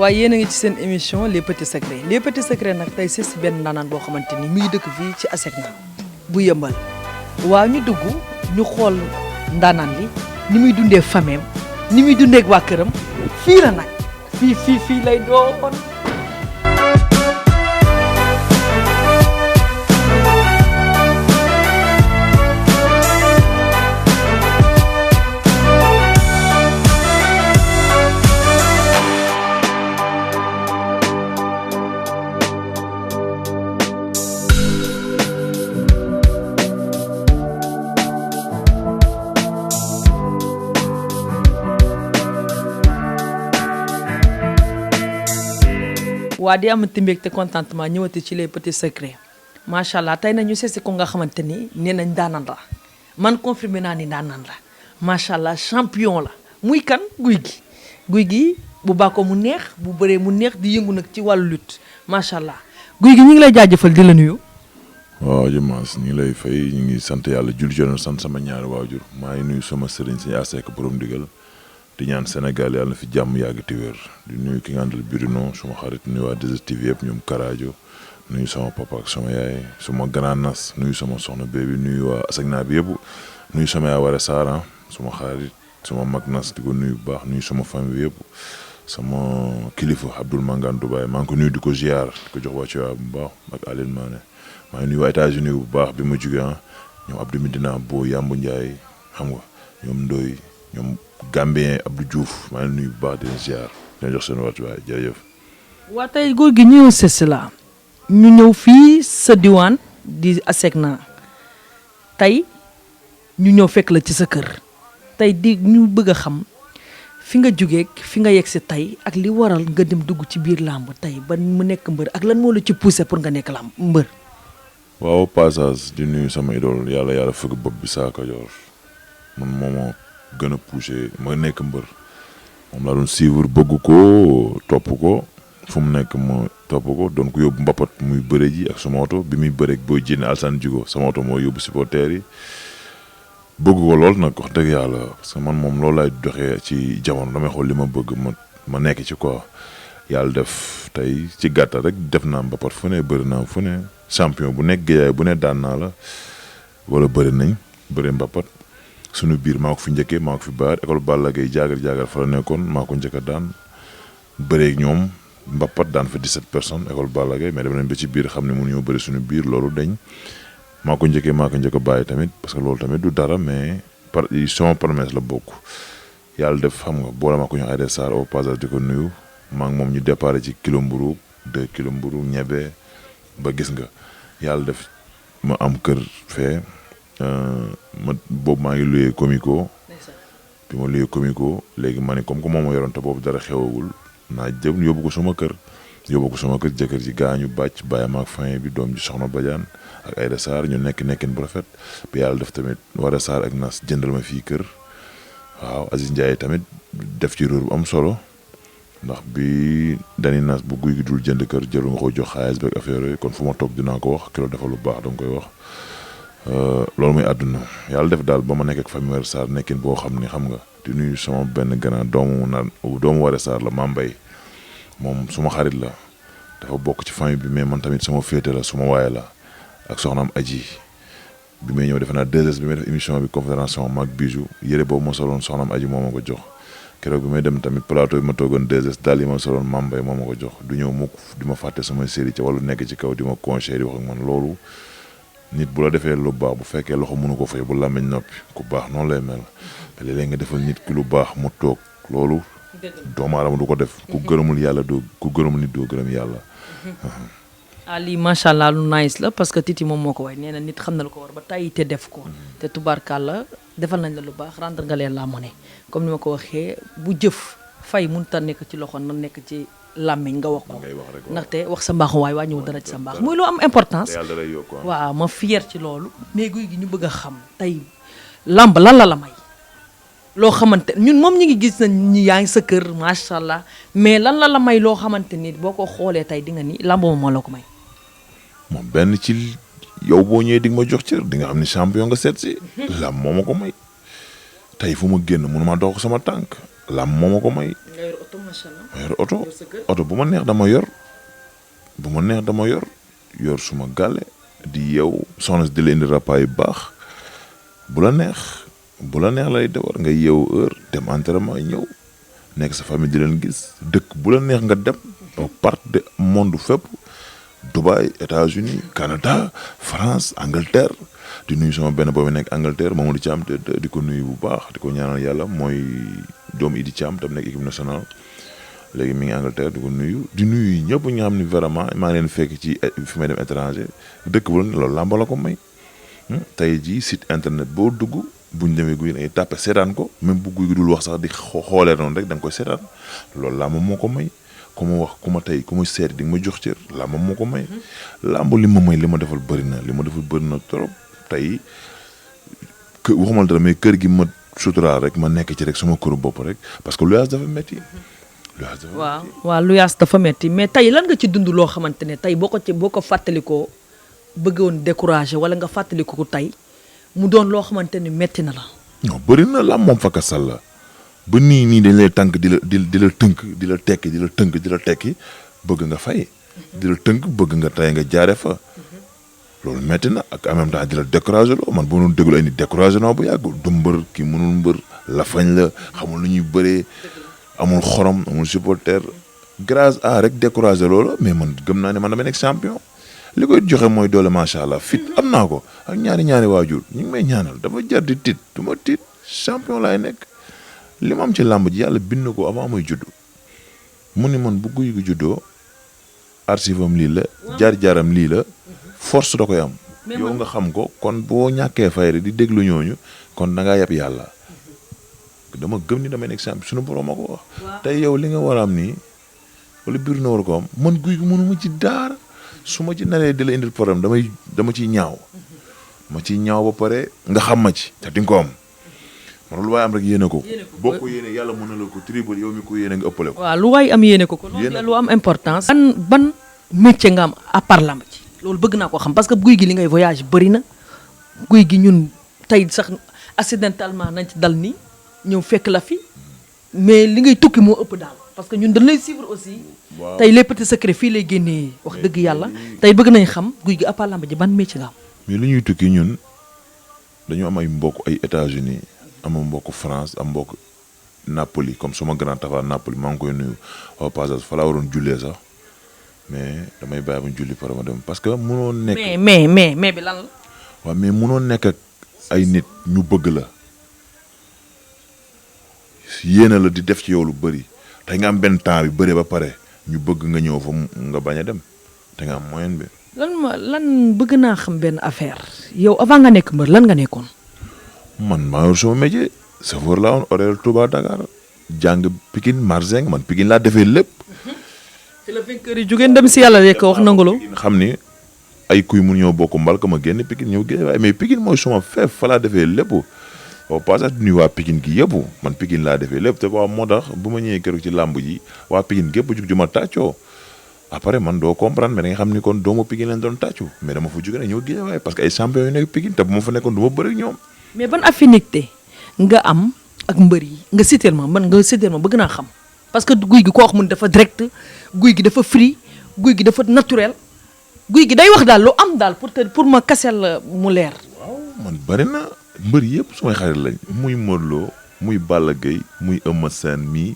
waaye yéen a ngi ci seen émission les petits secrets nag tey si benn ndaanaan boo xamante ni mi ngi dëkk fii ci ASECNA bu yëmbal waaw ñu dugg ñu xool ndaanaan li ni muy dundee fameem ni muy dundee ak waa këram fii la nag fii lay doon. waa di amati mbégte contentement ñëwati ci les petits secrets macha allah tey nañu seesi ko nga xamante ni nee nañ ndaanaan la man confirmé naa ni ndaanaan la macha allah champion la muy kan guy gi bu bàkkoo mu neex bu bëree mu neex di yëngu nag ci wàllu lutte macha allah guy gi ñu ngi lay jaajëfal di la nuyu. waaw Dimas ñu ngi lay fay ñu ngi sant yàlla julli ci sant sama ñaari waajur maa ngi nuyu sama sëriñ si Asek borom digal di ñaan Sénégal yàlla na fi jàmm yàgg ti wér di nuyu ki nga àndal Bruno suma xarit nuyu waa 2STV yëpp ñoom Karajo nuyu sama papa ak sama yaay suma grand nas nuyu sama soxna bébi nuyu waa ASECNA bi yëpp nuyu sama yaay Wara Sara suma xarit suma mag nas di ko nuyu bu baax nuyu sama famille bi yëpp sama kilifa Abdoul Mangane Dubaay maa ngi ko nuyu di ko ziar di ko jox wàccu waa bu baax ak Aline Mané maa ngi nuyu waa États-Unis bu baax bi ma jugee ñoom Abdou Midina Bo Yambu Ndiaye xam nga ñoom Ndoy ñoom Gambien Abdou Diouf maa ngi nuyu bu baax di leen ziar di leen jox seen wàccuwaay jërëjëf. waa tey góor gi ñëw sës la ñu ñëw fii sa diwaan di ASECNA tey ñu ñëw fekk la ci sa kër tey di ñu bëgg a xam fi nga jógee fi nga yegg si tey ak li waral nga dem dugg ci biir làmb tey ba mu nekk mbër ak lan moo la ci poussé pour nga nekk làmb mbër. waaw passage di nuyu sama idole yàlla fëgg bopp bi saa Kajoor man moomoo gën a poussé ma nekk mbër moom laa doon suivre bëgg ko topp ko fu mu nekk ma topp ko doon ko yóbbu mbapat muy bëre ji ak sama oto bi muy bëreeg booy jénne Alsane Djigo sama oto moo yóbbu supporters yi bëgg ko lool nag wax dëgg yàlla parce que man moom loolu laay doxee ci jamono damay xool li ma bëgg ma nekk ci quoi yàlla def tey ci gàttal rek def naa mbapat fu ne bëri naa fu ne champion bu nekk géejaay bu ne daan naa la wala bëri nañ bëri mbapat suñu biir maa ko fi njëkkee maa ko fi baar école Balla Gaye jaagar fa la nekkoon maa ko njëkk a daan bëreeg ñoom mbapat daan fa 17 personnes école Balla Gaye mais dem nañ ba ci biir xam ne mënuñoo bëri suñu biir loolu dañ maa ko njëkkee maa ko njëkk a bàyyi tamit parce que loolu tamit du dara mais sama promesse la bokk yàlla def xam nga boole maa ko ñu Aïda Sarr au passage di ko nuyu maa ngi moom ñu départ ci kilo mburu 2 kilo mburu ñebe ba gis nga yàlla def ma am kër fee boobu maa ngi luyee comico bi ma luyee comico léegi ma ne comme que moom ma yoroon te boobu dara xewagul naa jëm yóbbu ko sama kër jëkkër ji gaañu bàcc bàyyi ma ak fin bi doom ji soxna Badiane ak Aïda Sarr ñu nekkin bu rafet bi yàlla def tamit Wara Sarr ak Nas jëndal ma fii kër waaw Aziz Ndiaye tamit def ci rôle bu am solo ndax bi dani Nas bu guy gi dul jënd kër jëlu nga ko jox xaalis beeg affaire yooyu kon fu ma toog dinaa ko wax ki la defal lu baax danga koy wax loolu muy àdduna yàlla def daal ba ma nekk ak famille Wara Sarr nekkin boo xam ni xam nga di nuyu sama benn grand doomu Wara Sarr la Mambay moom suma xarit la dafa bokk ci famille bi mais man tamit sama féete la suma waaye la ak soxnaam aji bi may ñëw defe naa 2S bi may def émission bi confédération mag bijou yére boobu ma soloon soxnaam aji moo ma ko jox keroog bi may dem tamit plateau bi ma toogoon 2S daal yi ma soloon Mambay moo ma ko jox du ñëw mukk di ma fàtte samay série ca wala nekk ci kaw di ma conseil di wax ak man loolu nit bu la defee lu baax bu fekkee loxo mënu ko fay bu làmmiñ noppi ku baax noonu lay mel mais léeg-léeg nga defal nit ki lu baax mu toog loolu doomu aadama du ko def ku gërëmul yàlla ku gërëmul nit doo gërëm yàlla. lii macha allah lu nice la parce que Titi moom moo ko way nee na nit xam na lu ko war ba tàyyi te def ko te tubaarkàlla defal nañ la lu baax rendre nga leen la monnaie comme ni ma ko waxee bu jëf fay mënut a nekk ci loxo na nekk ci làmmiñ nga wax ko ndaxte wax sa mbaaxu waay wàññiwul dara ci sa mbaax muy lu am importance waaw ma fier ci loolu mais guy gi ñu bëgg a xam tey làmb lan la may loo xamante ñun moom ñu ngi gis nañ ñi yaa ngi sa kër macha allah mais lan la may loo xamante ni boo ko xoolee tey di nga ni làmb moom moo la ko may moom benn ci yow boo ñëwee di nga ma jox cër di nga xam ni champion nga seet si làmb moo ma ko may tey fu ma génn mënu ma dox sama tànk làmb moo ma ko may. nga yor oto macha allah. ma yor oto yor sa kër. oto bu ma neex dama yor bu ma neex dama yor suma gàlle di yeew soxna si di la indi repas yu baax bu la neex lay defar nga yeewu heure dem entraînement ñëw nekk sa famille di leen gis dëkk bu la neex nga dem au part de monde fépp Dubaï États-Unis Canada France Angleterre di nuyu sama benn boobu nekk Angleterre Mamadou Thiam te di ko nuyu bu baax di ko ñaanal yàlla mooy doomu Idi Thiam tam nekk équipe nationale léegi mi ngi Angleterre di ko nuyu di nuyu ñëpp ñi nga xam ne vraiment maa ngi leen fekk ci fi may dem étranger dëkk bu la loolu làmb la ko may tey jii site internet boo dugg buñ demee guy ay tàppe seetaan ko même bu guy gi dul wax sax di xoolee noonu rek da nga koy seetaan loolu làmb moo ko may ku ma wax ku ma tey ku ma seeti di nga ma jox cër làmb moo ko may làmb li ma may li ma defal bëri na trop tey waxumal dara mais kër gi ma suturaal rek ma nekk ci rek sama këru bopp rek parce que luyaas dafa métti waaw luyaas dafa métti mais tey lan nga ci dund loo xamante ne tey boo ko fàttalikoo bëggoon découragé wala nga fàttaliku ko tey mu doon loo xamante ni métti na la. non bëri na làmb moom fakka sal la ba nii dañ lay tànk di la tënk di la tekki bëgg nga fay. di la tënk bëgg nga tey nga jaare fa. loolu métti na ak en même temps di la découragé loo man boo doon déglu ay nit découragé naa bu yàgg du mbër ki mënul mbër lafañ la xamul lu ñuy bëree amul xorom amul supporter grâce à rek découragé loola mais man gëm naa ne man dama nekk champion. li koy joxe mooy doole macha allah fit am naa ko ak ñaari waajur ñu ngi may ñaanal dafa jar di tiit du ma tiit champion laay nekk li ma am ci làmb ji yàlla bind ko avant mooy juddu mu ni man bu guy gi juddoo archive am lii la jaar-jaaram lii la force da koy am. yow nga xam ko kon boo ñàkkee fayre di déglu ñooñu kon da ngaa yab yàlla dama gëm ni damay nekk champion suñu borom ma ko wax. tey yow li nga war a am nii wala biir na war ko am man guy gi mënuma ci daara. su ma ci naree di la indil problème dama ciy ñaaw ma ciy ñaaw ba pare nga xam ma ci te di nga ko am man lu waay am rek yéene ko boo ko yéene yàlla mën na la ko tribal yow mi ko yéene nga ëppale ko. waaw lu waay am yéene ko loolu lu am importance. ban métier nga am à part lamb ci loolu bëgg naa ko xam parce que guy gi li ngay voyage bëri na guy gi ñun tey sax accidentellement nañ ci dal ni ñëw fekk la fi mais li ngay tukki moo ëpp daal parce que ñun dañ lay suivre aussi. waaw tey les petits secrets fii lay génnee wax dëgg yàlla tey bëgg nañ xam guy gi à part lamb ji ban métier la am. mais li ñuy tukki ñun dañu am ay mbokk ay États-Unis am mbokk France am mbokk Napoli comme suma grand tafa Napoli maa ngi koy nuyu au passage fa laa waroon jullee sax mais damay bàyyi ba julli pare ma dem parce que mënoo nekk. mais bi lan la. waaw mais mënoo nekk ak ay nit ñu bëgg la yéena la di def ci yow lu bëri te nga am benn temps bi bëri ba pare ñu bëgg nga ñëw fa nga bañ a dem te nga am moyen bi. lan bëgg naa xam benn affaire yow avant nga nekk mbër lan nga nekkoon. man maa yor sama métier chauffeur laa woon horaire Touba Dakar jàng Pikine Marzeng man Pikine laa defee lépp. fi la vainqueur yi jógeen dem si yàlla rek wax nangulo xam ni ay kuy mun ñëw bokk mbal ka ma génn Pikine ñëw génn waaye mais Pikine mooy suma feef fa laa defee lépp. au passage nuyu waa Pikine gi yëpp man Pikine laa defee lépp te waaw moo tax bu ma ñëwee keroog ci làmb ji waa Pikine gépp jug ju ma tàccoo après man doo comprendre mais da nga xam ni kon doomu Pikine leen doon tàccu mais dama fa jóge ne ñëw géej waaye parce que ay champion yu nekk Pikine te bu ma fa nekkoon du ma bëri ak ñoom. mais ban affinité nga am ak mbër yi nga citer ma bëgg naa xam parce que guy gi ko wax mun dafa direct guy gi dafa free guy gi dafa naturel guy gi day wax daal lu am daal pour ma kaseel mu leer. waaw man bëri na mbër yëpp sumay xarit lañ muy Modou Lo muy Balla Gaye muy Eumeu Sène mii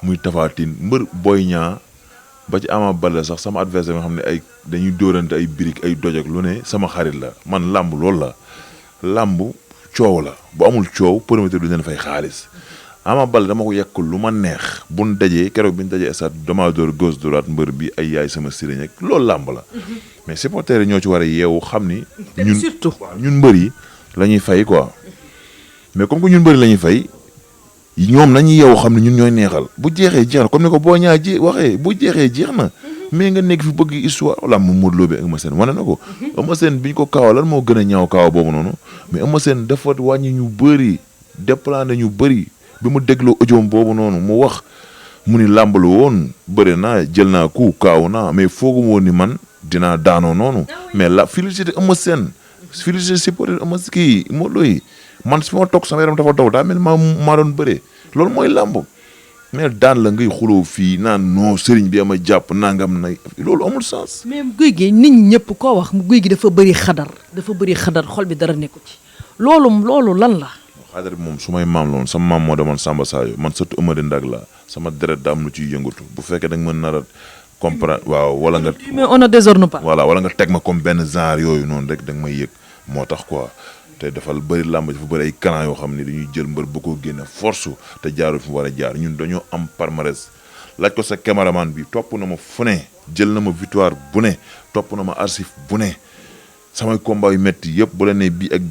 muy Tapha Tine mbër Boy Niang ba ci Ama Baldé sax sama adversaire nga xam ne ay dañuy dóorante ay birig ay doj ak lu ne sama xarit la man làmb loolu la làmb coow la bu amul coow promoteur du leen fay xaalis Ama Baldé dama ko yekkul lu ma neex buñ dajee keroog bi ñu dajee stade dama door gauche droite mbër bi ay yaay sama sëriñ ak loolu làmb la mais supporters yi ñoo ci war a yeewu xam ni ñun surtout ñun mbër yi la ñuy fay quoi mais comme que ñun mbëri la ñuy fay ñoom nañuy yeewu xam ne ñun ñooy neexal bu jeexee jeex na comme ni ko boo ñaa waxee bu jeexee jeex na mais nga nekk fi bëgg histoire wala mu Modou Lo bi ak Eumeu Sène wane na ko Eumeu Sène bi ñu ko kaawa lan moo gën a ñaaw kaawa boobu noonu mais Eumeu Sène dafa wàññi ñu bëri déplané ñu bëri bi mu dégloo audio boobu noonu mu wax mu ni làmb la woon bëri naa jël naa ku kaaw naa mais foogu woon ni man dinaa daanoo noonu mais la félicité Eumeu Sène félicité supporter Eumeu kii Modou Lo yi man su ma toog sama yaram dafa daw daa mel maa doon bëree loolu mooy làmb mais daan la ngay xuloo fii naan non sëriñ bi ama jàpp nangam na loolu amul sens. mais guy gi nit ñi ñëpp koo wax guy gi dafa bëri xadar xol bi dara nekku ci loolu lan la. xadar bi moom su may maam loon sama maam moo demoon Samba Sadio man surtout Amady Ndag la sama deret daa am lu ciy yëngatu bu fekkee da nga mën nar a comprendre waaw wala nga. mais on ne désorne pas. voilà wala nga teg ma comme benn genre yooyu noonu rek da nga may yëg moo tax quoi. te dafa bëri làmb dafa bëri ay clan yoo xam ne dañuy jël mbër ba ko génne force te jaarul fi mu war a jaar ñun dañoo am palmarès laaj ko sa cameraman bi topp na ma fu ne jël na ma victoire bu ne topp na ma archive bu ne samay combat yu métti yëpp bu la nee bii ak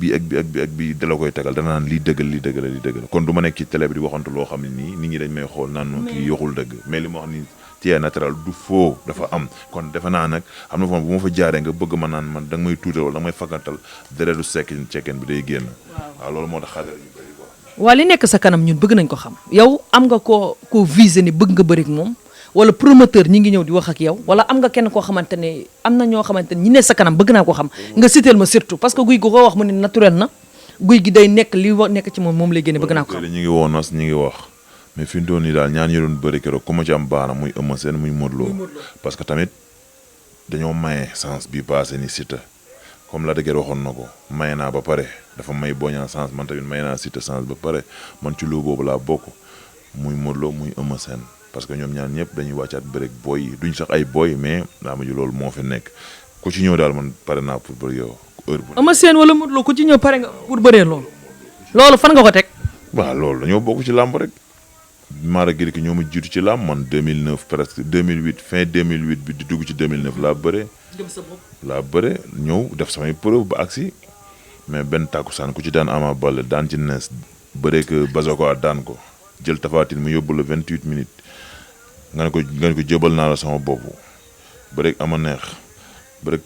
bii da la koy tegal dana naan lii dëggal kon du ma nekk ci télé bi di waxantu loo xam ne nii nit ñi dañ may xool naan noonu kii yoxul dëgg mais li ma wax ni ci naturel du faux dafa am kon defe naa nag am na foofu bu ma fa jaaree nga bëgg ma naan man da nga may tuutal wala da nga may fagantal deretu cekken bi day génn. waaw loolu moo tax xaaral ñu bëri quoi. waa li nekk sa kanam ñun bëgg nañ ko xam yow am nga koo visé ni bëgg nga bëri ak moom wala promoteur ñi ngi ñëw di wax ak yow wala am nga kenn koo xamante ne am na ñoo xamante ne ñi ne sa kanam bëgg naa ko xam nga citeel ma surtout parce que guy gi ko wax mu ne naturel na guy gi day nekk li nekk ci moom lay génne bëgg naa ko xam. ñu ngi woon nas ñu ngi wax. mais fi mu toll nii daal ñaan ñu doon bëri keroog ku ma ci am baana muy Eumeu Sène muy Modou Lo parce que tamit dañoo maye sens bi passé ni Siteu comme la dëgër waxoon na ko maye naa ba pare dafa may boñaa sens man tamit maye naa Siteu sens ba pare man ci loo boobu laa bokk muy Modou Lo muy Eumeu Sène parce que ñoom ñaan ñëpp dañuy wàccaat bëri booy yi duñ sax ay booy mais daa ma ji loolu moo fi nekk ku ci ñëw daal man pare naa pour bëri yow heure bu Eumeu Sène wala Modou Lo ku ci ñëw pare nga pour bëree loolu fan nga ko teg. waaw loolu dañoo bokk ci làmb rek. Mara Gueye ki ñoo ma jiitu ci làmb man 2009 presque 2008 fin 2008 bi di dugg ci 2009 laa bëre. gëm sa bopp laa bëre ñëw def samay preuve ba agsi mais benn tàkkusaan ku ci daan Ama Baldé daan ci nees bëre que Bazoko daan ko jël tafaatin mu yóbbu la 28 minutes nga ne ko jëbal naa la sama bopp bëre ama neex bëre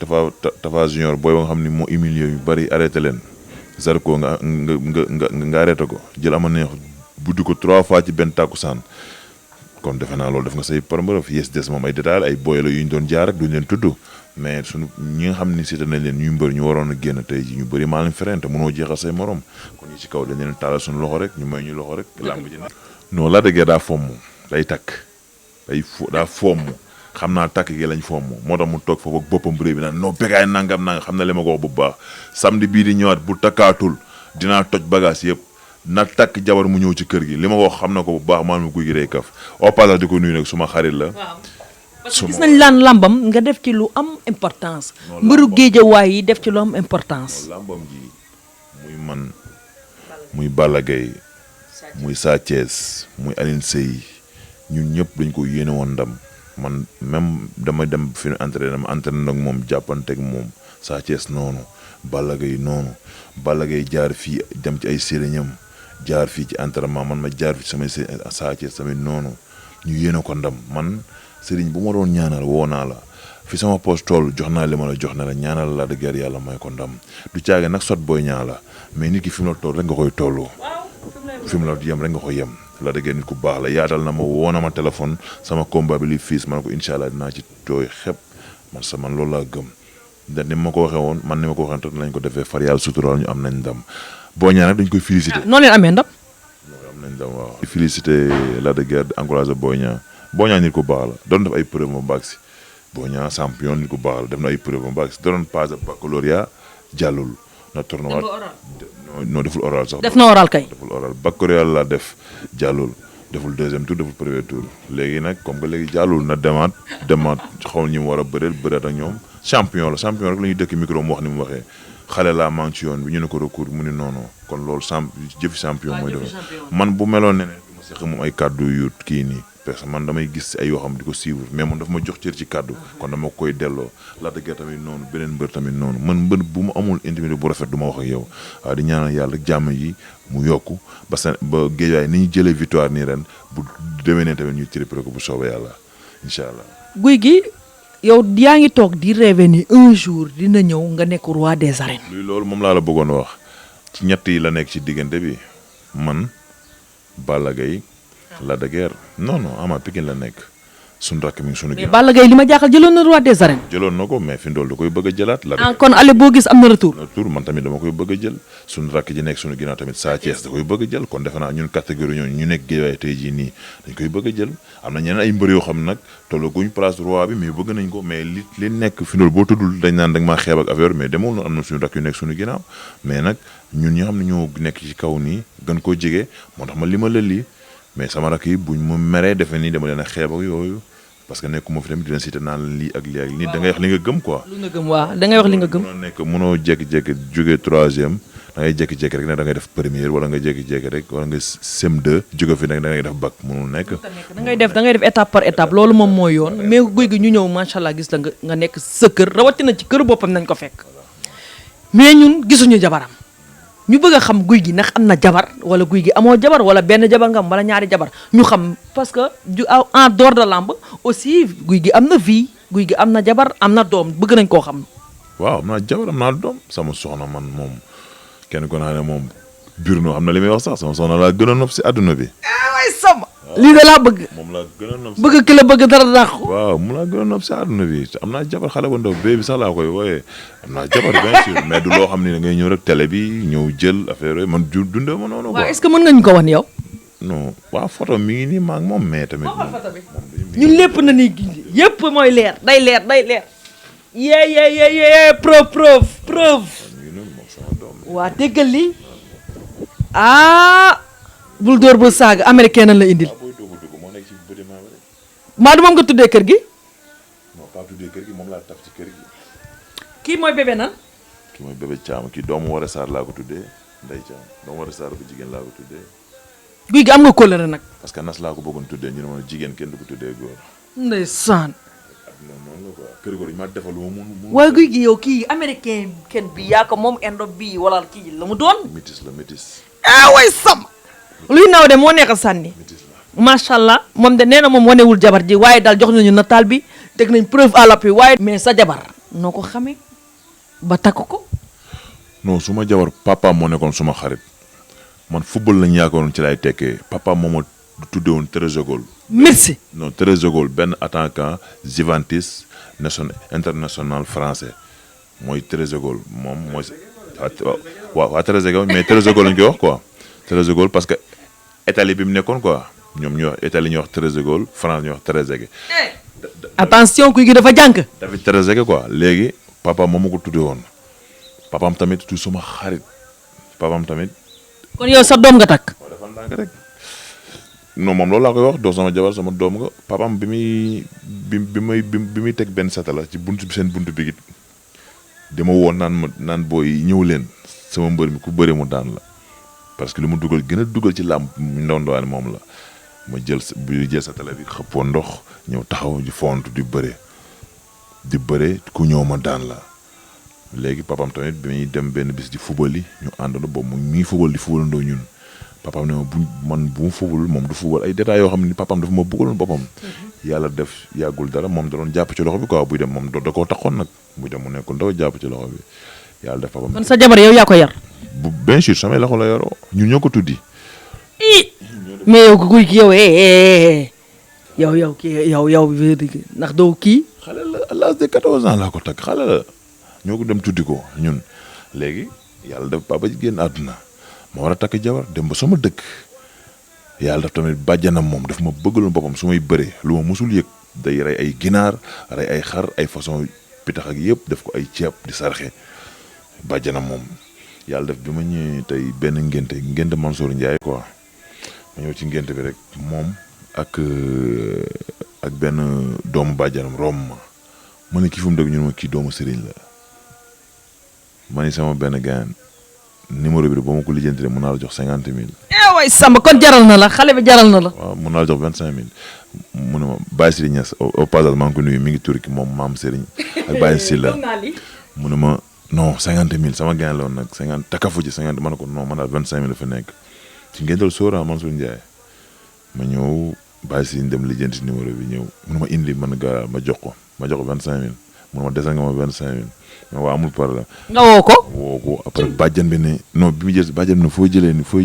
Tafa Junior booy ba nga xam ni moo humilié yu bari arrêté leen Zarko nga arrêté ko jël ama neex. buddi ko 3 fois ci benn tàkkusaan kon defe naa loolu def nga say parmbërëf yes des moom ay détails ay booy la yu ñu doon jaar rek duñu leen tudd mais sunu ñi nga xam ni Siteu nañ leen ñuy mbër ñu waroon a génn tey ji ñu bëri maa leen ferente mënoo jeexal say morom kon ñi ci kaw dañ leen taalal suñu loxo rek ñu may ñu loxo rek làmb ji non la dëggee daa fomm day takk daa fomm xam naa takk gi lañ fomm moo tax mu toog foofu ak boppam bëri bi naan non Bécaye nangam xam na li ma ko wax bu baax samedi bii di ñëwaat bu takkaatul dinaa toj bagage yëpp na takk jabar mu ñëw ci kër gi li ma wax xam na ko bu baax maanaam guy gi day kaf au passage di ko nuyu nag suma xarit la. waaw parce que gis nañ lambam nga def ci lu am importance. mbëru géejawaay yi def ci lu am importance. lambam ji muy man muy Balla Gaye muy Sa Thiès muy Alioune Seye ñun ñëpp dañ ko yéene woon ndam man même dama dem fi ñu entraîné ma entraîné nag moom jàppanteeg moom Sa Thiès noonu Balla Gaye noonu Balla Gaye jaar fii dem ci ay sëriñam jaar fii ci entraînement man ma jaar fii samay Sa Thiès tamit noonu ñu yéene ko ndam man sëriñ bu ma doon ñaanal woo naa la fi sama poste tool jox naa li ma la jox ne la ñaanal la de guerre yàlla may ko ndam du caage nag sot booy ñaa la mais nit ki fi mu la toll rek nga koy tolloo fi mu la yem rek nga koy yem la de guerre nit ku baax la yaatal na ma woo na ma téléphone sama combat bi li fiis ma ne ko incha allah dinaa ci tooy xep man loolu laa gëm da ni ma ko waxee woon man ni ma ko waxee woon lañ ko defee far yàlla sutural ñu am nañ ndam boo ñaan nag dañ koy félicité. noonu leen amee ndam. am nañ ndam waaw. félicité la de guerre di encouragé boo ñaan nit ku baax la doon def ay preuve ma baag si boo ñaan champion nit ku baax la def na ay preuve ma baag si doon passé baccalauréat jàllul na tournoi non deful oral sax. def na oral kay. deful oral baccalauréat la def jàllul deful deuxième tour deful premier tour léegi nag comme que léegi jàllul na demaat xaw ñi mu war a bëreet ak ñoom. champion rek la ñuy dëkk micro mu wax ni mu waxee xale laa maa ngi ci yoon bi ñu ne ko recours mu ni noonu kon loolu jëfi champion mooy def man bu meloon ne du ma seq moom ay kàddu yu kii nii parce que man damay gis ay yoo xam di ko suivre mais moom dafa ma jox cër ci kàddu kon dama koy delloo la dëgg tamit noonu beneen mbër tamit noonu man mbër bu ma amul intimité bu rafet du ma wax ak yow waaw di ñaanal yàlla jàmm yi mu yokku ba géejawaay ni ñu jëlee victoire nii ren bu demee ne tamit ñu triplé ko bu soobee yàlla incha allah. guy gi yow yaa ngi toog di rêver ni un jour dina ñëw nga nekk roi des arènes. luy loolu moom laa la bëggoon wax ci ñett yi la nekk ci diggante bi man Balla Gaye Lac de Guiers non Ama Pikine la nekk suñu rakk mi ngi suñu mais ginnaaw. Balla Gaye li ma jaaxal jëloon na roi des arènes. jëloon na ko mais fi ndool da koy bëgg a jëlaat la. ah kon ale boo gis am na retour. tour man tamit dama koy bëgg a jël suñu rakk ji nekk suñu ginnaaw tamit Sa Thiès da koy bëgg a jël kon defe naa ñun catégorie ñooñu ñu nekk Guédiawaye tey jii nii dañ koy bëgg a jël am na ñeneen ay mbër yoo xam ne nag tollaguñ place roi bi mais bëgg nañ ko mais li nekk fi ndool boo tuddul dañ naan da nga maa xeeb ak affaire mais demul na am na suñu rakk yu nekk suñu ginnaaw mais nag ñun ñi xam ne ñoo nekk ci kaw nii gën koo jege moo tax ma li ma la lii mais sama rakk yi buñ ma meree defe nii dama leen a xeeb ak yooyu parce que nekkuma fi tamit dina cité naan lii ak lii ak lii da ngay wax li nga gëm quoi. lu nga gëm waaw da ngay wax li nga gëm. mënoo nekk mënoo jékki-jékki jóge troisième da ngay jékki-jékki rek ne da ngay def première wala nga jékki-jékki rek wala nga CM2 jóge fi nag da ngay def bac mënul nekk. da ngay def étape par étape loolu moom mooy yoon mais guy gi ñu ñëw macha allah gis la nga nekk sa kër rawatina ci kër boppam nañ ko fekk mais ñun gisuñu jabaram. ñu bëgg a xam guy gi ndax am na jabar wala guy gi amoo jabar wala benn jabar nga am wala ñaari jabar ñu xam parce que en dehors de lamb aussi guy gi am na vie guy gi am na jabar am na doom bëgg nañ koo xam. waaw am naa jabar am naa doom sama soxna man moom kenn ko naa ne moom biir noo xam na li may wax sax sama soxna laa gën a nopp si àdduna bi. waay sama. lii de laa bëgg. moom laa gën a nopp si bëgg ki la bëgg dara dàq. waaw mu laa gën a nopp si àdduna bi am naa jabar xale bu ndaw bee bi sax laa koy wooyee am naa jabar bien sûr mais du loo xam ne da ngay ñëw rek télé bi ñëw jël affaire yooyu man dundee ma noonu. waaw est-ce que mën nga ñu ko wan yow. non waaw photo mi ngi nii maa ngi moom mais tamit. ñun lépp na ni gindi yëpp mooy leer day leer day leer. yee preuve. waa déggal li bul dóor ba saaga américain nan la indil. maa du moom nga tuddee kër gi. non pas tuddee kër gi moom laa taf ci kër gi. kii mooy bébé nan. kii mooy bébé Thiam kii doomu Wara Sarr laa ko tuddee Ndeye Thiam doomu Wara Sarr bu jigéen laa ko tuddee. guy gi am nga kóllëre nag. parce que nas laa ko bëggoon tuddee ñu ne ma jigéen kenn du ko tuddee góor. ndeysaan. noonu la quoi kër góor yi ma defal lu ma mun. waaye guy gi yow kii américain kenn bi yaa ko moom indo bii wala kii la mu doon. métis la métis. way sam. luy naw de moo nekk sànni. métis la. macha allah moom de nee na moom wanewul jabar ji waaye daal jox nañu nataal bi teg nañ preuve à l'appui waaye. mais sa jabar noo ko xamee ba takk ko. non su ma jabar papa moo nekkoon suma xarit man football lañ yaakaaroon ci lay tekkee papa moo ma tuddee woon Trezeguet. merci. non Trezeguet benn attaquant Juventus international français mooy Trezeguet moom mooy. waaw Trezeguet mais Trezeguet lañ koy wax quoi Trezeguet parce que Italie bi mu nekkoon quoi ñoom ñuy wax Italie ñuy wax Trezeguet France ñuy wax Trezeguet. attention kuy gi dafa jànk. David Trezeguet quoi léegi papa moom ma ko tuddee woon papaam tamit tu suma xarit papaam tamit. kon yow sa doom nga takk. waaw dafa ndànk rek non moom loolu laa koy wax doo sama jabar sama doom nga papaam bi muy teg benn satala ci buntu bi seen buntu bi it dama woon naan booy ñëw leen sama mbër mi ku bëri mu daan la parce que li mu dugal gën a dugal ci làmb ndaw ndawaan moom la ma jël satala bi xëppoo ndox ñëw taxaw di fontu di bëre ku ñëw ma daan la léegi papaam tamit bi muy dem benn bis di fubal yi ñu àndandoo boobu mu ngi fubal di fubalandoo ñun papaam ne ma bu mu fubal moom du fubal ay détails yoo xam ne papaam dafa ma bëggaloon boppam. yàlla def yàggul dara moom da doon jàpp ci loxo bi quoi buy dem moom da koo taxoon nag buy dem mu nekkul ndaw jàpp ci loxo bi yàlla def papaam. kon sa jabar yow yaa ko yar. bien sûr samay loxo la yoroo ñun ñoo ko tuddi. mais yow guy gi yow ndax doo kii. xale la à l'âge de 14 ans laa ko tag xale la ñoo ko dem tuddi ko ñun léegi yàlla def papa ji génn àdduna ma war a takk jabar dem ba sama dëkk yàlla def tamit bàjjanam moom daf ma bëggaloon boppam su may bëree lu ma musul yëg day rey ay ginaar rey ay xar ay façon pitax ak yëpp def ko ay ceeb di sarxe bàjjanam moom yàlla def bi ma ñëwee tey benn ngénte Mansour Ndiaye quoi ma ñëw ci ngénte bi rek moom ak benn doomu bàjjanam romb ma ne kii fu mu dëgg ñun ma kii doomu sëriñ la ma ni sama benn gaayan numéro bi ba ma ko lijjanti mun naa la jox 50 000. waay Samba kon jaral na la xale bi jaral na la. waaw mun naa la jox 25 000 mu ne ma Baye Serigne Niass au passage maa ngi ko nuyu mi ngi turki moom maam Serigne ak Baye Sylla mu ne ma non 50 000 sama gaayan la woon nag 50 takafu ci 50 ma ne ko non man daal 25 000 la fa nekk ci ngeen dal Sora Mansour Ndiaye ma ñëw Baye Serigne dem lijjanti numéro bi ñëw mu ne ma indi man gaa ma jox ko 25 000 mun ma desal nga ma 25000 mais waa amul problème. nga woo ko. woo ko après bàjjan bi ne non bi mu jël bàjjan bi ne foo jëlee ni foo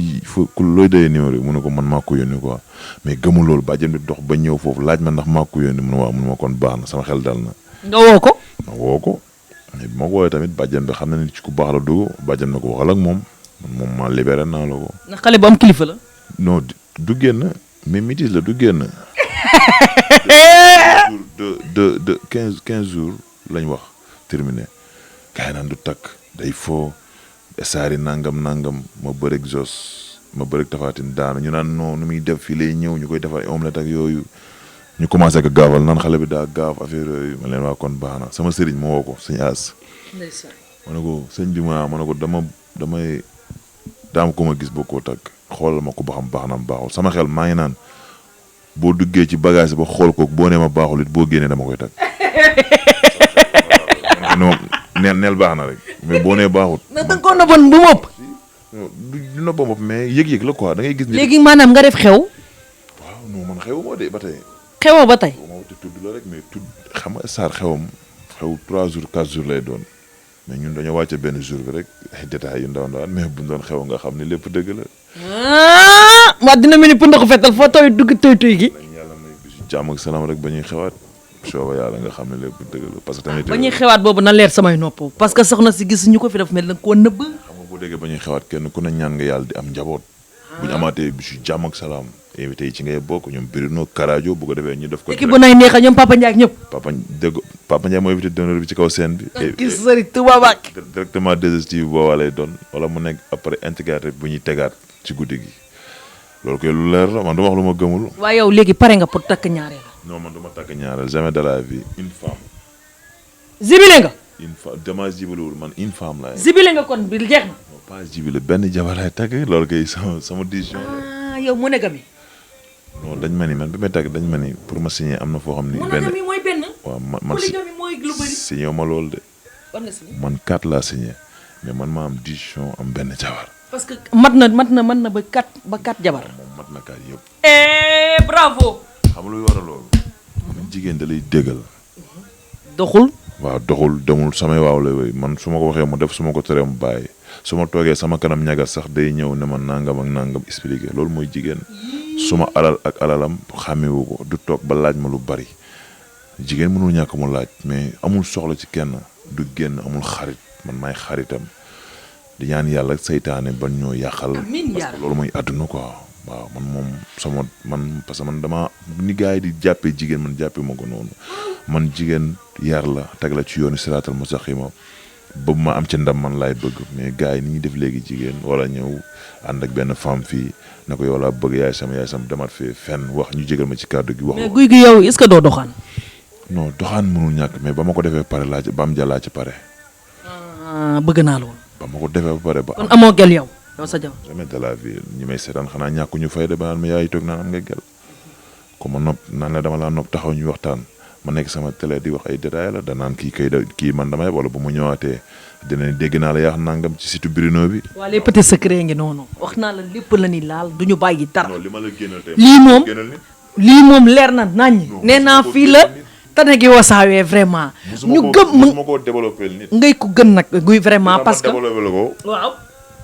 looy doyee numéro yi mu ne ko man maa ko yónni quoi mais gëmul loolu bàjjan bi dox ba ñëw foofu laaj ma ndax maa ko yónni mu ne waaw mun ma kon baax na sama xel dal na. nga woo ko. ma woo ko mais bi ma ko woowee tamit bàjjan bi xam na ni ci ku baax la dugg bàjjan na ko waxal ak moom moom ma libéré naa la ko. ndax xale bu am kilifa la. non du génn mais mitis la du génn. de 15 jours lañ wax terminé. kaay naan du takk day foo esaari nangam ma bëreeg Jos ma bëreeg Tafatin daana ñu naan non nu muy def fii lay ñëw ñu koy defar omelette ak yooyu ñu commencé ko gaafal naan xale bi daa gaaf affaire yooyu ma leen waa kon baax na sama sëriñ ma woo ko sëñ As. ma ne ko sëñ bi ma ne ko damay daam ko ma gis boo koo takk xoolal ma ko ba xam baax na baaxul sama xel maa ngi naan boo duggee ci bagage ba xool ko boo nee ma baaxul it boo génnee dama koy takk. neel baax na rek mais boo nee baaxut. ndax da nga koo nëbboon bu mopp. du nëbba mopp mais yëg-yëg la quoi da ngay gis. léegi maanaam nga def xew. waaw non man xew moo de ba tey. xewoo ba tey. moo te tudd la rek mais tudd xam nga Sarr xewam xew 3 jours 4 jours lay doon mais ñun dañoo wàcce benn jour bi rek ay détails yu ndaw ndawaan mais buñ doon xew nga xam ne lépp dëgg la. waa dina mel ni pënd ko fetal foo tooy dugg tooy gi. yàlla may bisu jàmm ak salaam rek ba ñuy xewaat. sooba yàlla nga xam ne lépp dëgg la parce que tamit. ba ñuy xewaat boobu na leer samay nopp parce que soxna si gis ñu ko fi def mel na koo nëbb. xam nga boo déggee ba ñuy xewaat kenn ku ne ñaan nga yàlla di am njaboot. bu ñu amaatee bisu jàmm ak salaam. invité yi ci ngay bokk ñoom Bruno Karajo bu ko defee ñu def ko. équipe bu nay neexa ñoom Papa Ndiaye ak ñëpp. Papa Ndiaye mooy invité d'honneur bi ci kaw scène bi. gis sëri Touba Mbacke. directement 2STV boobaa lay doon wala mu nekk après intégrateur bu ñuy tegaat ci guddi gi loolu koy lu leer la man du ma wax lu ma gëmul. waaye yow léegi pare nga pour takk ñaareel. non man du ma takk ñaareel jamais de la vie une femme. zibile nga. une femme damaa jibalewul man une femme laay. zibile nga kon bi jeex na. non pas jibile benn jabar laay takk loolu kay sama décision la. yow monogame. non dañ ma ni man bi may takk dañ ma ni pour ma signer am na foo xam ni. monogame mooy benn. waaw man polygame mooy lu bëri. signé ma loolu de. man 4 laa signé mais man ma am décision am benn jabar. parce que mat na ba 4 jabar. moom mat na 4 yëpp. bravo. xam luy war a loolu. jigéen da lay déggal. doxul. waaw doxul demul samay waaw lay woy man su ma ko waxee mu def su ma ko teree mu bàyyi su ma toogee sama kanam ñagas sax day ñëw ne ma nangam ak nangam expliqué loolu mooy jigéen. suma alal ak alalam xàmmewu ko du toog ba laaj ma lu bari jigéen mënul ñàkk mu laaj mais amul soxla ci kenn du génn amul xarit man maay xaritam di ñaan yàlla saytaane ban ñoo yàqal. parce que loolu mooy àdduna quoi. waaw man parce que man dama ni gars yi di jàppee jigéen man jàppee ma ko noonu man jigéen yar la teg la ci yoonu siraatal mustaqima ba ma am ci ndam man laay bëgg mais gars yi ni ñuy def léegi jigéen wala ñëw ànd ak benn femme fii na ko yow laa bëgg yaay sama demaat fee fenn wax ñu jégal ma ci kàddu gi. wax mais guy gi yow est-ce que doo doxaan. non doxaan mënul ñàkk mais ba ma ko defee pare laa ci ba am jàllaa ci pare. bëgg naa loolu. ba ma ko defee ba pare ba. kon amoo gel yow sa jabar. jamais de la vie ñi may seetaan xanaa ñàkkuñu fay de ba naan ma yaay toog naan am nga gel ko ma nopp naan la dama laa nopp taxaw ñu waxtaan ma nekk sama télé di wax ay détails la danaan kii man damay wala bu mu ñëwaatee dinañ dégg naa la yaax nangam ci site Bruno bi. waa les petits secrets ngi noonu. wax naa la lépp la ni laal du ñu bàyyi dara. non li ma la génnal tey. lii moom leer na naññ. nee naa fii la tane gi wasaawee vraiment. ñu gëm musuma koo développé nit. ngay ko gën nag guy vraiment parce que développé la ko. waaw.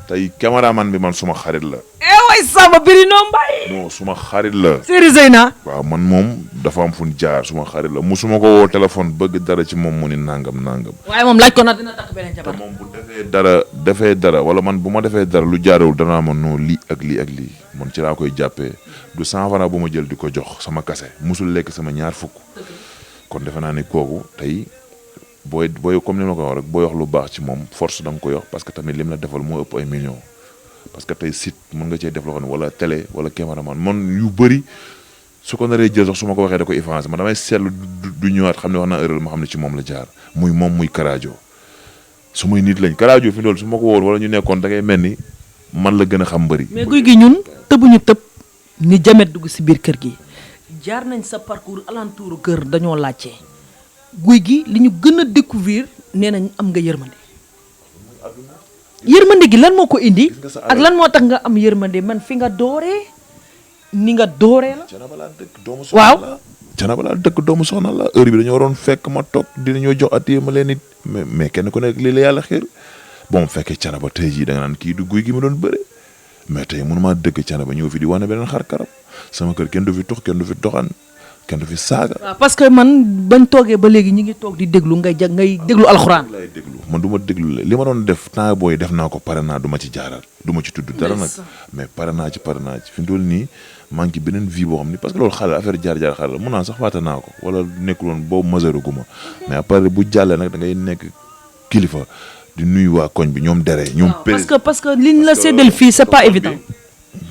tey caméraman bi man suma xarit la. way sama Bruno Mbaye. non suma xarit la. Séri Zeyna. waaw man moom dafa am fu ñu jaar suma xarit la musuma ko woo téléphone bëgg dara ci moom mu ni nangam. waaye moom laaj ko nag dina takk beneen jabar. te moom bu defee dara wala man bu ma defee dara lu jaarewul danaa ma non lii ak lii man ci laa koy jàppee du 100 francs bu ma jël di ko jox sama kase musul lekk sama ñaar fukk. kon defe naa ni kooku tey booy comme ni ma ko wax rek booy wax lu baax ci moom force da nga koy wax parce que tamit lim la defal moo ëpp ay millions. parce que tey site mën nga cee def loo xam ne wala télé wala caméraman man yu bëri su ko naree jël sax su ma ko waxee da ko effacé man damay seetlu du ñëwaat xam ne wax naa erreur ma xam ne ci moom la jaar muy moom muy Karajo su muy nit lañ Karajo fi loolu su ma ko woon wala ñu nekkoon da ngay mel ni man la gën a xam mbëri. mais guy gi ñun tëbuñu tëb ni jamet dugg si biir kër gi jaar nañ sa parcours alentour kër dañoo laajte guy gi li ñu gën a découvrir nee nañ am nga yërmande gi lan moo ko indi ak lan moo tax nga am yërmande man fi nga dooree ni nga dooree la. waaw Canaba laa dëkk doomu soxna la heure bi dañoo waroon fekk ma toog dinañoo jox attiye ma leen it mais kenn ku nekk lii la yàlla xeer bon fekkee Canaba tey jii da nga naan kii du guy gi ma doon bëre mais tey mënumaa dëkk Canaba ñëw fi di wane beneen xar karam sama kër kenn du fi tux kenn du fi doxaan kenn du fi saaga. waaw parce que man bañ toogee ba léegi ñi ngi toog di déglu ngay déglu alxuraan. lay déglu man du ma déglu li ma doon def temps booy def naa ko pare naa du ma ci jaaraat du ma ci tudd dara nag mais pare naa ci fi mu toll nii maa ngi ci beneen vie boo xam ni parce que loolu xale affaire jaar xale la mun naa sax fàtte naa ko wala nekkul woon boobu majeur gu ma mais après bu jàllee nag da ngay nekk kilifa di nuyu waa koñ bi ñoom dere ñoom parce que liñ la séddal fii c'est pas évident.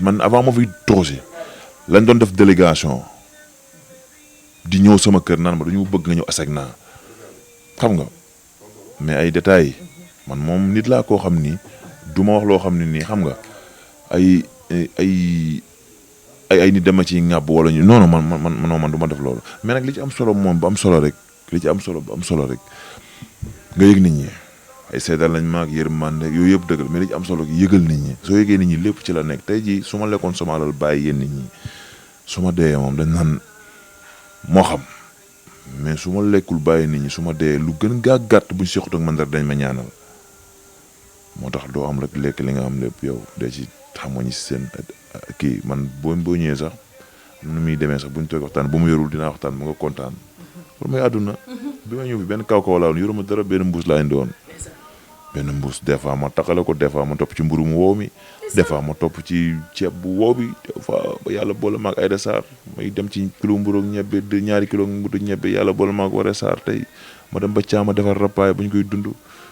man avant ma fiy toxi lañ doon def délégation di ñëw sama kër naan ma dañu bëgg nga ñëw aseg naa xam nga mais ay détails man moom nit laa koo xam ni du ma wax loo xam ne nii xam nga ay nit dama ci ŋàbb wala ñu non man du ma def loolu mais nag li ci am solo moom ba am solo rek li ci am solo ba am solo rek nga yëg nit ñi ay seedal lañ maag yërmande yooyu yëpp dëggal mais li ci am solo yëgal nit ñi soo yëgee nit ñi lépp ci la nekk tey jii su ma lekkoon sama alal bàyyi yéen nit ñi su ma dee moom dañ naan moo xam mais su ma lekkul bàyyi nit ñi su ma dee lu gën gaa gàtt buñ sequt ak man dara dañ ma ñaanal moo tax doo am rek lekk li nga am lépp yow de ci xam nga ñi seen kii man boo ñëwee sax nu muy demee sax buñ toog waxtaan bu mu yorul dinaa waxtaan mu nga kontaan loolu mooy àdduna bi ma ñëw fi benn kaw laa woon yoruma dara benn mbuus laa indi woon benn mbuus des fois ma takkale ko des fois ma topp ci mburu mu wow mi des fois ma topp ci ceeb bu wow bi des fois ba yàlla boole maag Aïda Sarr may dem ci kilo mburu ak ñebbe ñaari kilo mburu ñebbe yàlla boole maag Waré Sarr tey ma dem ba caama defar rapaay bu ñu koy dund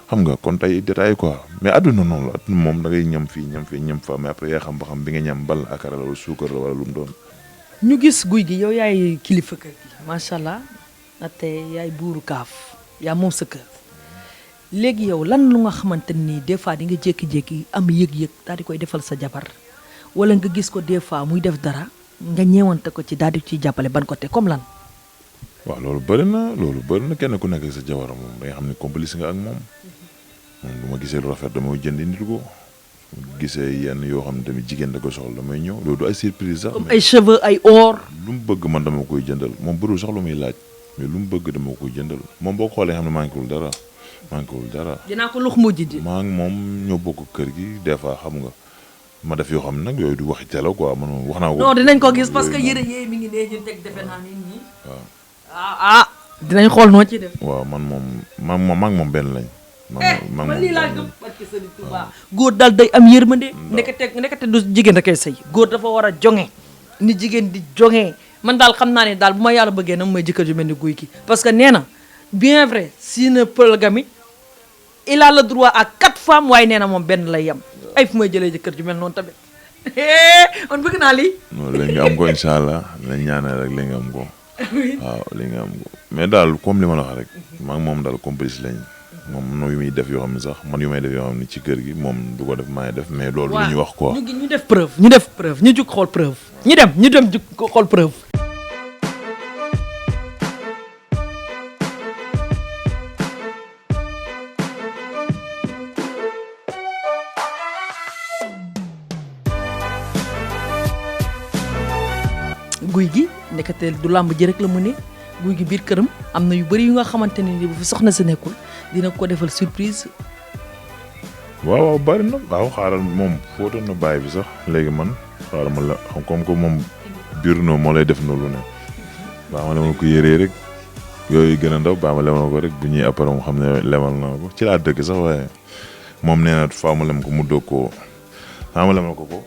xam nga kon tey détail quoi mais àdduna noonu la àdduna moom da ngay ñam fii ñam fa mais après yaa xam ba xam bi nga ñam bal akara la wala suukar la wala lu mu doon. ñu gis guy gi yow yaay kilifa kër gi macha allah te yaay buuru kaaf yaa moom sa kër léegi yow lan lu nga xamante ni des fois di nga jékki-jékki am yëg-yëg daal di koy defal sa jabar wala nga gis ko des fois muy def dara nga ñeewante ko ci daal di ciy jàppale ban côté comme lan. waaw loolu bëri na kenn ku nekk sa jabar moom da nga xam ne complice nga ak moom bu ma gisee lu rafet damay jënd nit ko gisee yenn yoo xam ne tamit jigéen da ko soxla damay ñëw loolu du ay surprise sax. comme ay cheveux ay or. lu mu bëgg man dama koy jëndal moom bëriwul sax lu muy laaj mais lu mu bëgg dama koy jëndal moom boo ko xoolee xam ne manqué wul dara. dinaa ko lux mujj di. maa ngi moom ñoo bokk kër gi des fois xam nga ma def yoo xam ne nag yooyu du waxi télé quoi man wax naa ko. non dinañ ko gis parce que yére yee mi ngi nee ñu teg defe naa nit ñi. waaw dinañ xool noo ci def. waaw man moom maa ngi moom benn lañ. man lii laa gëm barke Sëriñ Tuubaa góor daal day am yërmande. nekkate du jigéen da koy sëy góor dafa war a jonge ni jigéen di jonge man daal xam naa ne daal bu ma yàlla bëggee nag mooy jëkkër ju mel ni guy gi parce que nee na bien vrai si na polygamie il a le droit à 4 femmes waaye nee na moom benn lay yem ay fu may jëlee jëkkër ju mel noonu tamit man bëgg naa lii. non léegi nga am ko incha allah nañ ñaanal rek léegi nga am ko waaw léegi nga am ko mais daal comme li ma la wax rek maa ngi moom daal complice lañ. moom yu muy def yoo xam ne sax man yu may def yoo xam ne ci kër gi moom du ko def maay def mais loolu lu ñuy wax quoi. ñu def preuve ñu jug xool preuve ñu dem jug xool preuve. guy gi nekkate du làmb ji rek la mu ne guy gi biir këram am na yu bëri yu nga xamante ne bu fi soxna si nekkul dina ko defal surprise. waaw bari na waaw xaaral moom footoon na bàyyi bi sax léegi man xaaral ma la xam comme que moom biir noo moo lay def noonu lu ne baa ma lemal ko yéree rek yooyu gën a ndaw baa ma lemal ko rek bu ñuy après mu xam ne lemal na ko ci laa dëgg sax waaye moom nee na faa ma lem ko mu doog koo faa ma lemal ko ko.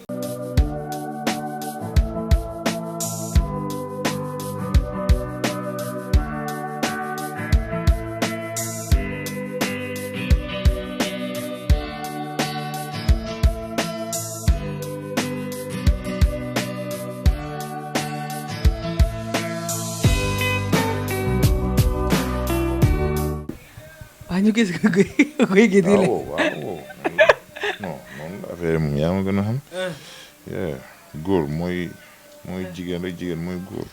ñu gis guy gi di waaw non noonu affaire moom yaa ma gën a xam. góor mooy jigéen rek jigéen mooy góor.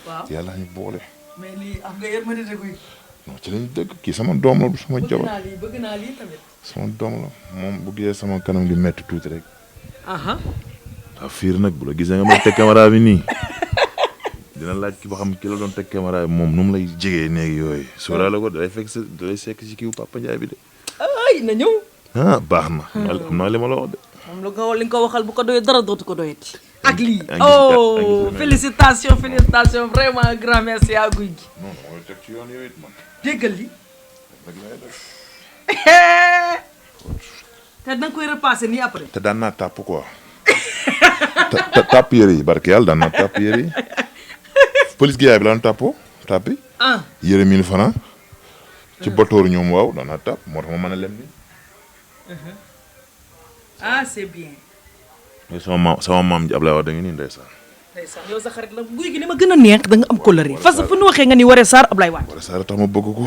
waaw yàlla ñu boole. mais lii am nga yërmande de guy. non ci lañ dëgg kii sama doom la du sama jabar. bëgg naa lii tamit. sama doom la moom bu gisee sama kanam gi metti tuuti rek. daa fiir nag bu la gisee nga ma teg caméra bi nii. dina laaj ki ba xam ki la doon teg caméra moom nu mu lay jegee néegi yooyu sóoraale ko dalay fekk dalay sekk ci kiw Papa Ndiaye bi de. ay na ñëw. baax na. xam naa li ma la wax de. moom li nga ko waxal bu ko doyee dara dootu ko doyati. ak lii oh félicitations vraiment grand merci à Gouye Gui. non mooy teg ci yoon yooyu it man. déggal li. te da nga koy repassé nii après. te daan naa tàpp quoi. tàpp yére yi barke yàlla daan naa tàpp yére yi. police gi yaay bi daan tàppoo tàppi. yére 1000 francs ci botooru ñoom waaw daan naa tàpp moo tax ma mën a lem nii. c'est bien. mais sama maam ji Ablaye Wade da nga nii ndeysaan. ndeysaan yow sa xarit la Gouye Gui li ma gën a neex da nga am colère parce que fu ñu waxee nga ni Woré Sarr Ablaye Wade. Woré Sarr tax ma bëgg ko.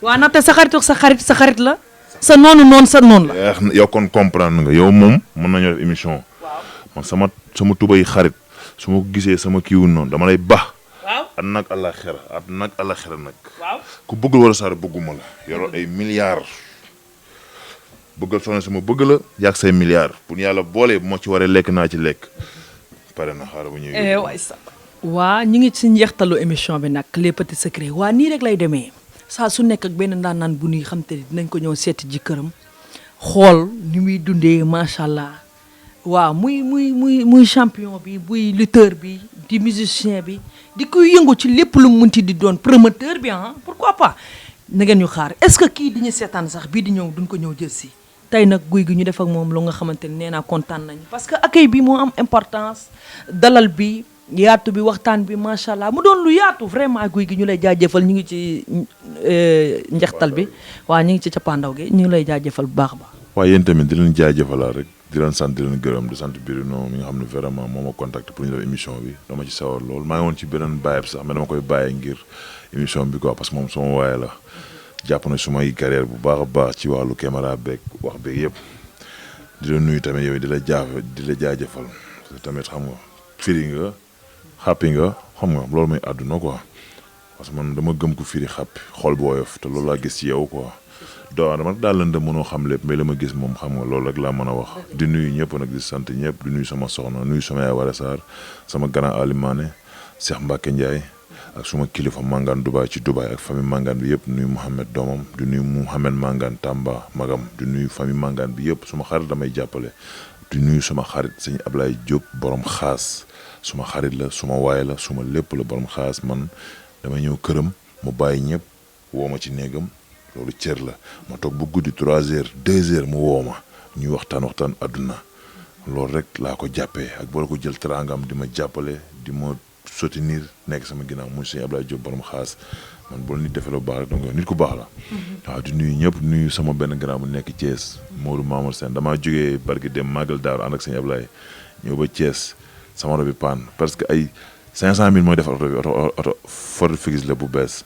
waaw ndaxte sa xarit la. sa noonu sa noonu la. yow kon comprendre nga yow moom mën nañoo def émission. man sama tubay xarit su ma gisee sama kiiwu noonu dama lay baax. waaw at nag àllaxira nag. waaw ku bëggul Woré Sarr bëgguma la. yoroo ay milliards. bëggal soxna sama bëgg la yàgg say milliards pour yàlla boole bu ma ci waree lekk naa ci lekk pare na xaaral bu ñëwee. waay sa waa ñu ngi ci njeextalu émission bi nag les petits secrets waa nii rek lay demee saa su nekk ak benn ndaanaan bu ñuy xam te dinañ ko ñëw seeti ji këram xool ni muy dundee macha allah waaw muy champion bi muy lutteur bi di musicien bi di koy yëngu ci lépp lu mu munti di doon promoteur bi pourquoi pas na ngeen ñu xaar est-ce que kii di ñu seetaan sax bii di ñëw duñ ko ñëw jël si. tey nag Gouye Gui ñu def ak moom lu nga xamante ne nee naa kontaan nañu parce que accueil bi moo am importance dalal bi yaatu bi waxtaan bi macha allah mu doon lu yaatu vraiment Gouye Gui ñu lay jaajëfal ñu ngi ci njeextal bi waaw ñu ngi ci cappaandaw gi ñu ngi lay jaajëfal bu baax a baax. waaye yéen tamit di leen jaajëfalaat rek di leen sant di leen gërëm di sant Birino mi nga xam ne vraiment moo ma contacté pour ñu def émission bi dama ci sawar lool maa ngi woon ci beneen bàyyeb sax mais dama koy bàyyee ngir émission bi quoi parce que moom sama waaye la. jàpp na sumay carrière bu baax a baax ci wàllu caméra beeg wax beeg yëpp di la nuyu tamit yow di la jaajëfal parce que tamit xam nga firi nga xàppi nga xam nga loolu mooy àdduna quoi parce que man dama gëm ko firi xàppi xool bu woyof te loolu laa gis ci yow quoi doo dama daal lëndëm mënoo xam lépp mais la ma gis moom xam nga loolu rek laa mën a wax di nuyu ñëpp nag di sant ñëpp di nuyu sama soxna nuyu sama yaay Woré Sarr sama grand alimane Cheikh Mbacke Ndiaye ak suma kilifa Mangane Dubaay ci Dubaay ak famille Mangane bi yëpp nuyu Mouhamed doomam di nuyu Mouhamed Mangane Tamba magam di nuyu famille Mangane bi yëpp suma xarit damay jàppale di nuyu suma xarit sëñ Ablaye Diop borom xaas suma xarit la suma waay la suma lépp la borom xaas man damay ñëw këram mu bàyyi ñëpp woo ma ci néegam loolu cër la ma toog bu guddi 3 heures 2 heures mu woo ma ñuy waxtaan àdduna loolu rek laa ko jàppee ak boole ko jël teraangam di ma jàppale di ma soutenir nekk sama ginnaaw muy sëñ Ablaye Diop borom xaas man bu la nit defee lu baax rek donc nit ku baax la. waaw di nuyu ñëpp nuyu sama benn grand bu nekk Thiès Modou Mamour Sène damaa jógee barki dem Magal Daaru ànd ak sëñ Ablaye ñëw ba Thiès sama oto bi panne parce que ay 500000 mooy defar oto bi oto Ford Focus la bu bees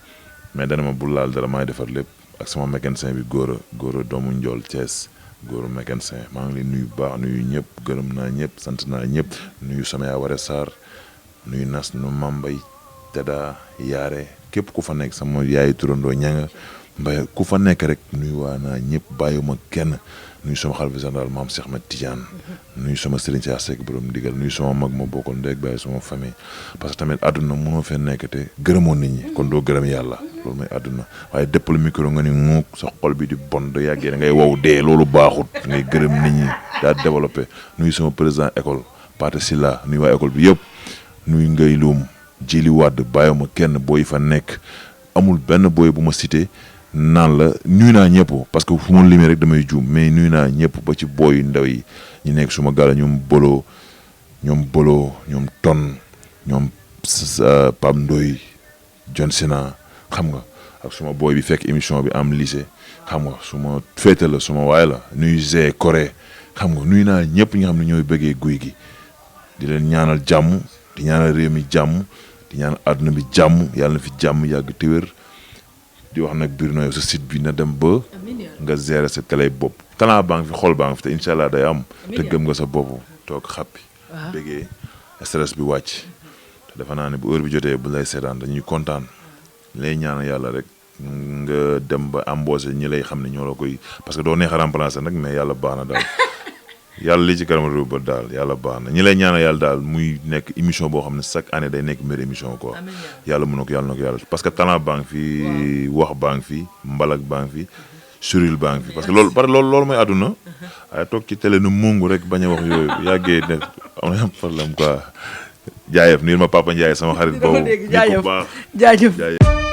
mais dana ma bul laal dara maay defar lépp ak sama mécanicien bi góor a doomu Njool Thiès góor a mécanicien maa ngi leen nuyu baax nuyu ñëpp gërëm naa ñëpp sant naa ñëpp nuyu sama yaa Woré Sarr nuyu nas nu mambay Teda yaare képp ku fa nekk sama yaayu turandoo ñanga mbay ku fa nekk rek nuyu waa naa ñëpp bàyyiwuma kenn nuyu sama xalifa général maam Cheikh Ahmed Tidiane nuyu sama Serigne Cheikh Seck borom ndigal nuyu sama mag ma bokkal ndey ak baay sama famille parce que tamit àdduna mënoo fee nekk te gërëmoon nit ñi kon doo gërëm yàlla loolu mooy àdduna waaye dëppal micro nga ni muuk sa xol bi di bon da yàggee da ngay wow dee loolu baaxut ngay gërëm nit ñi daa développé nuyu sama président école Pate Silla nuyu waa école bi yëpp nuyu ngay luum Jili Wade bàyyiwuma kenn booy fa nekk amul benn booy bu ma cité naan la nuyu naa ñëpp parce que fu ma limee rek damay juum mais nuyu naa ñëpp ba ci booy ndaw yi ñu nekk suma gàlla ñoom Bolo ñoom Ton ñoom Pam Ndoy John Sina xam nga ak suma booy bi fekk émission bi am lycée xam nga suma féete la suma waay la nuyu Zé Corée xam nga nuyu naa ñëpp ñi nga xam ne ñooy bëggee Gouye Gui di leen ñaanal jàmm di ñaanal réew mi jàmm di ñaanal àdduna bi jàmm yàlla na fi jàmm yàgg te wér di wax nag Birino yow sa site bi na dem ba nga gérer sa télé bopp talent baa ngi fi xol baa ngi fi te incha allah day am te gëm nga sa bopp toog xappi bëggee stress bi wàcc te defe naa ne bu heure bi jotee bu lay seetaan dañuy kontaan lay ñaanal yàlla rek nga dem ba embauché ñi lay xam ne ñoo la koy parce que doo neex a remplacer nag mais yàlla baax na daal yàlla li ci kanam réew ba daal yàlla baax na ñi lay ñaanal yàlla daal muy nekk émission boo xam ne chaque année day nekk meilleure émission quoi. yàlla mën na ko yàlla parce que talent baa ngi fi wax baa ngi fi mbalak baa ngi fi suril baa ngi fi parce que loolu mooy àdduna. waaye toog ci télé nu mungu rek bañ a wax yooyu yàggee ne am na problème quoi jaayef nii ma Papa Ndiaye sama xarit boobu. jaajëf